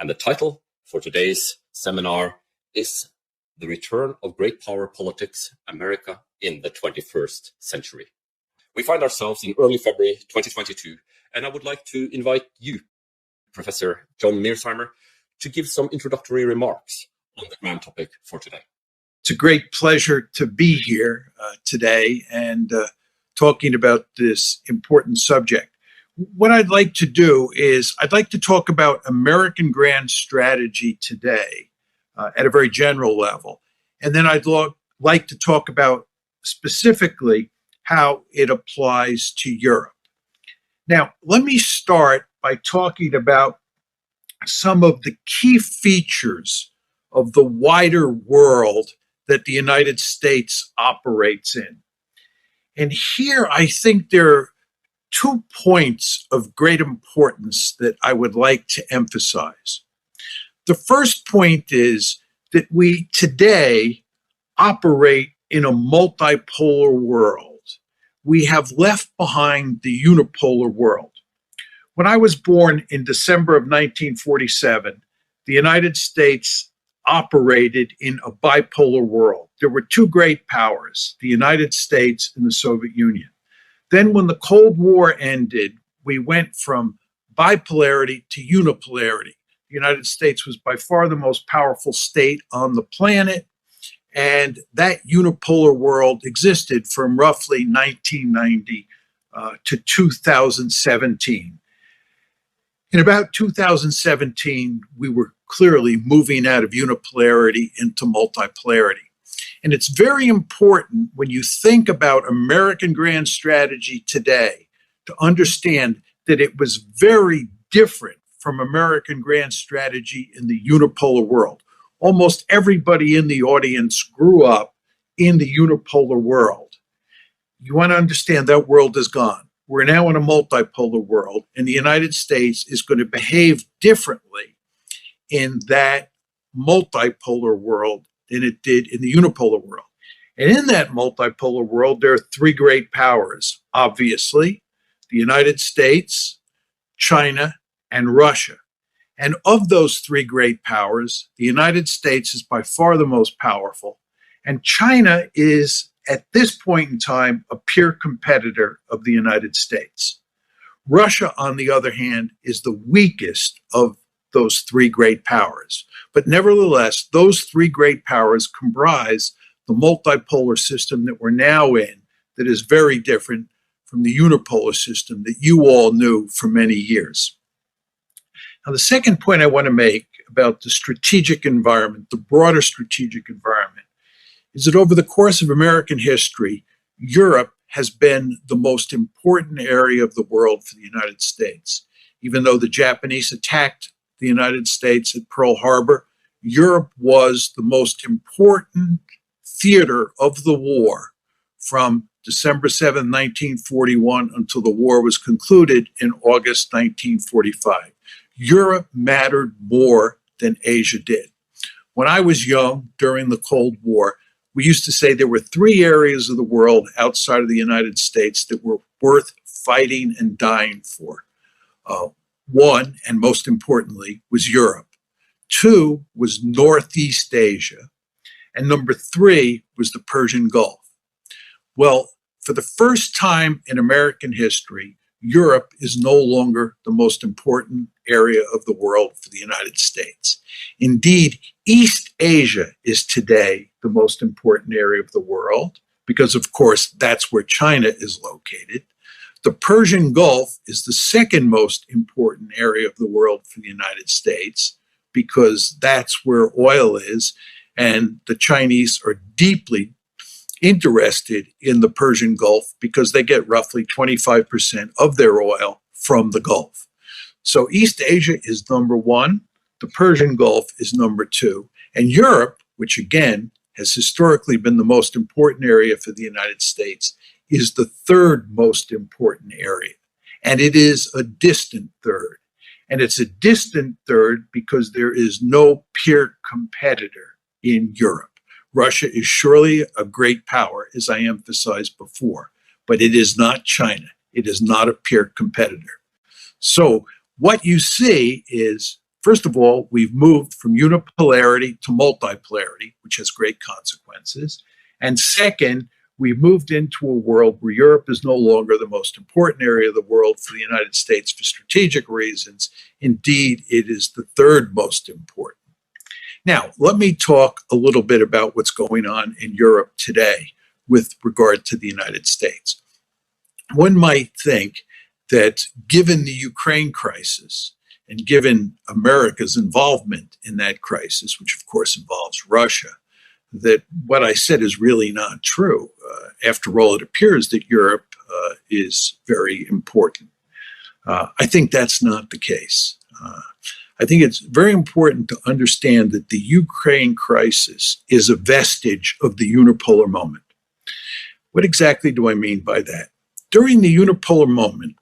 And the title for today's seminar is The Return of Great Power Politics, America in the 21st Century. We find ourselves in early February 2022, and I would like to invite you, Professor John Mearsheimer, to give some introductory remarks on the grand topic for today. It's a great pleasure to be here today and talking about this important subject. What I'd like to do is I'd like to talk about American grand strategy today at a very general level. And then I'd like to talk about specifically how it applies to Europe. Now, let me start by talking about some of the key features of the wider world that the United States operates in. And here I think there are 2 points of great importance that I would like to emphasize. The first point is that we today operate in a multipolar world. We have left behind the unipolar world. When I was born in December of 1947, the United States operated in a bipolar world. There were 2 great powers, the United States and the Soviet Union. Then when the Cold War ended, we went from bipolarity to unipolarity. The United States was by far the most powerful state on the planet, and that unipolar world existed from roughly 1990 to 2017. In about 2017, we were clearly moving out of unipolarity into multipolarity. And it's very important when you think about American grand strategy today to understand that it was very different from American grand strategy in the unipolar world. Almost everybody in the audience grew up in the unipolar world. You want to understand that world is gone. We're now in a multipolar world, and the United States is going to behave differently in that multipolar world than it did in the unipolar world. And in that multipolar world, there are 3 great powers, obviously, the United States, China, and Russia. And of those 3 great powers, the United States is by far the most powerful, and China is, at this point in time, a peer competitor of the United States. Russia, on the other hand, is the weakest of those 3 great powers. But nevertheless, those 3 great powers comprise the multipolar system that we're now in that is very different from the unipolar system that you all knew for many years. Now, the second point I want to make about the strategic environment, the broader strategic environment, is that over the course of American history, Europe has been the most important area of the world for the United States. Even though the Japanese attacked the United States at Pearl Harbor, Europe was the most important theater of the war from December 7, 1941 until the war was concluded in August 1945. Europe mattered more than Asia did. When I was young, during the Cold War, we used to say there were 3 areas of the world outside of the United States that were worth fighting and dying for. 1, and most importantly, was Europe. 2 was Northeast Asia. And number 3 was the Persian Gulf. Well, for the first time in American history, Europe is no longer the most important area of the world for the United States. Indeed, East Asia is today the most important area of the world because, of course, that's where China is located. The Persian Gulf is the second most important area of the world for the United States because that's where oil is, and the Chinese are deeply interested in the Persian Gulf because they get roughly 25% of their oil from the Gulf. So East Asia is number 1, the Persian Gulf is number 2, and Europe, which again has historically been the most important area for the United States, is the 3rd most important area. And it is a distant 3rd. And it's a distant 3rd because there is no peer competitor in Europe. Russia is surely a great power, as I emphasized before, but it is not China. It is not a peer competitor. So what you see is First of all, we've moved from unipolarity to multipolarity, which has great consequences. And second, we've moved into a world where Europe is no longer the most important area of the world for the United States for strategic reasons. Indeed, it is the third most important. Now, let me talk a little bit about what's going on in Europe today with regard to the United States. One might think that given the Ukraine crisis and given America's involvement in that crisis, which of course involves Russia, that what I said is really not true. After all, it appears that Europe is very important. I think that's not the case. I think it's very important to understand that the Ukraine crisis is a vestige of the unipolar moment. What exactly do I mean by that? During the unipolar moment,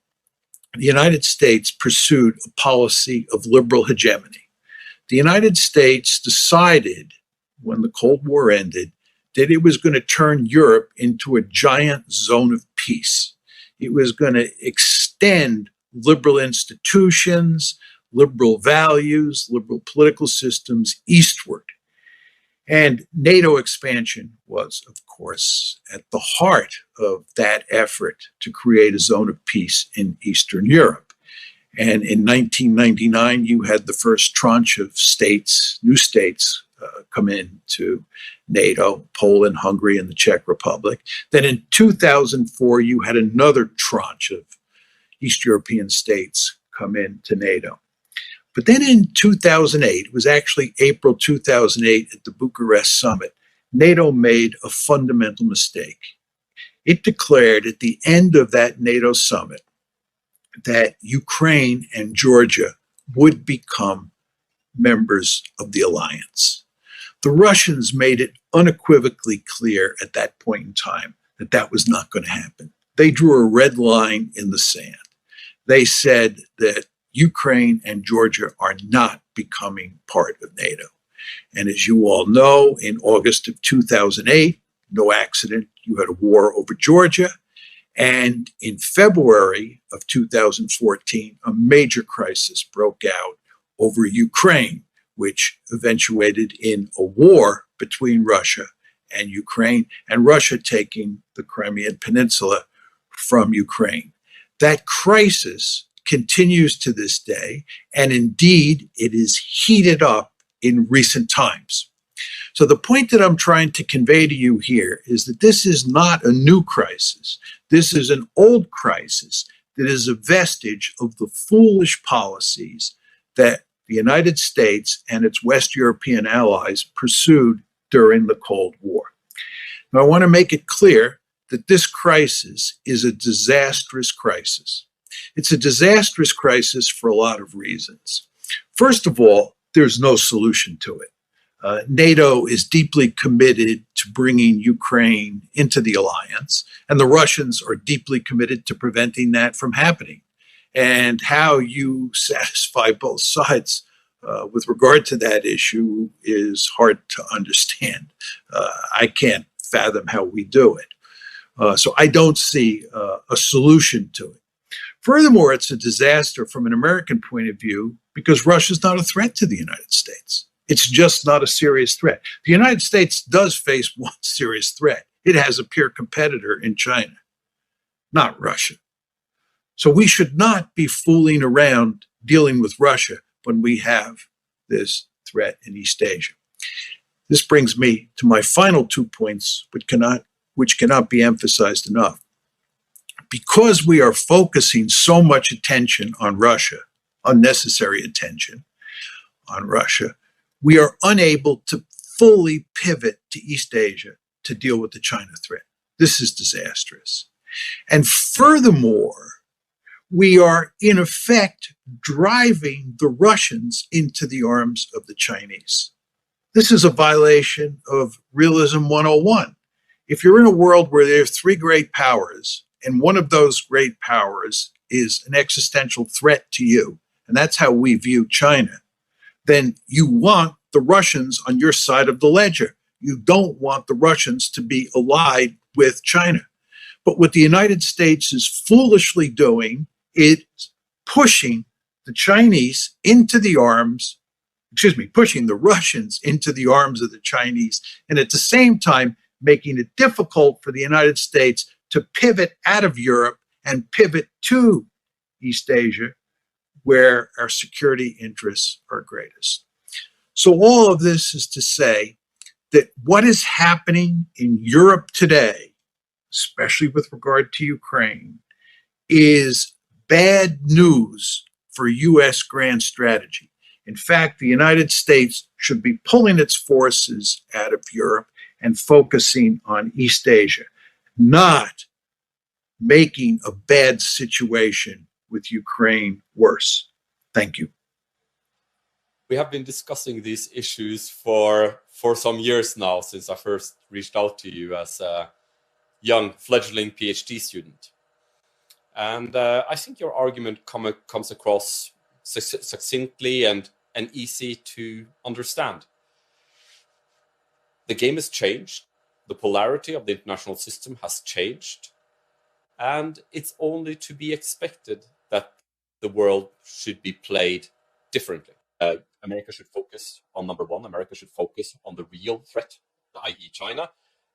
the United States pursued a policy of liberal hegemony. The United States decided, when the Cold War ended, that it was going to turn Europe into a giant zone of peace. It was going to extend liberal institutions, liberal values, liberal political systems eastward. And NATO expansion was, of course, at the heart of that effort to create a zone of peace in Eastern Europe. And in 1999, you had the first tranche of states, new states, come into NATO, Poland, Hungary, and the Czech Republic. Then in 2004, you had another tranche of East European states come into NATO. But then in 2008, it was actually April 2008 at the Bucharest summit, NATO made a fundamental mistake. It declared at the end of that NATO summit that Ukraine and Georgia would become members of the alliance. The Russians made it unequivocally clear at that point in time that that was not going to happen. They drew a red line in the sand. They said that Ukraine and Georgia are not becoming part of NATO. And as you all know, in August of 2008, no accident, you had a war over Georgia. And in February of 2014, a major crisis broke out over Ukraine, which eventuated in a war between Russia and Ukraine, and Russia taking the Crimean Peninsula from Ukraine. That crisis continues to this day, and indeed it is heated up in recent times. So the point that I'm trying to convey to you here is that this is not a new crisis. This is an old crisis that is a vestige of the foolish policies that the United States and its West European allies pursued during the Cold War. Now, I want to make it clear that this crisis is a disastrous crisis. It's a disastrous crisis for a lot of reasons. First of all, there's no solution to it. NATO is deeply committed to bringing Ukraine into the alliance, and the Russians are deeply committed to preventing that from happening. And how you satisfy both sides with regard to that issue is hard to understand. I can't fathom how we do it. So I don't see a solution to it. Furthermore, it's a disaster from an American point of view because Russia's not a threat to the United States. It's just not a serious threat. The United States does face one serious threat. It has a peer competitor in China, not Russia. So we should not be fooling around dealing with Russia when we have this threat in East Asia. This brings me to my final 2 points, which cannot be emphasized enough. Because we are focusing so much attention on Russia, unnecessary attention on Russia, we are unable to fully pivot to East Asia to deal with the China threat. This is disastrous. And furthermore, we are in effect driving the Russians into the arms of the Chinese. This is a violation of Realism 101. If you're in a world where there are three great powers, and one of those great powers is an existential threat to you, and that's how we view China, then you want the Russians on your side of the ledger. You don't want the Russians to be allied with China. But what the United States is foolishly doing is pushing the Chinese into the arms, pushing the Russians into the arms of the Chinese, and at the same time making it difficult for the United States to pivot out of Europe and pivot to East Asia, where our security interests are greatest. So all of this is to say that what is happening in Europe today, especially with regard to Ukraine, is bad news for U.S. grand strategy. In fact, the United States should be pulling its forces out of Europe and focusing on East Asia, not making a bad situation with Ukraine worse. Thank you. We have been discussing these issues for some years now, since I first reached out to you as a young fledgling PhD student. And I think your argument comes across succinctly and easy to understand. The game has changed. The polarity of the international system has changed. And it's only to be expected that the world should be played differently. America should focus on number one. America should focus on the real threat, i.e. China,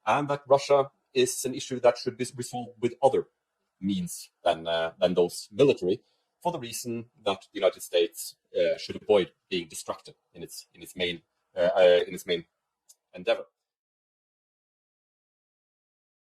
and that Russia is an issue that should be resolved with other means than those military, for the reason that the United States should avoid being distracted in its main endeavor.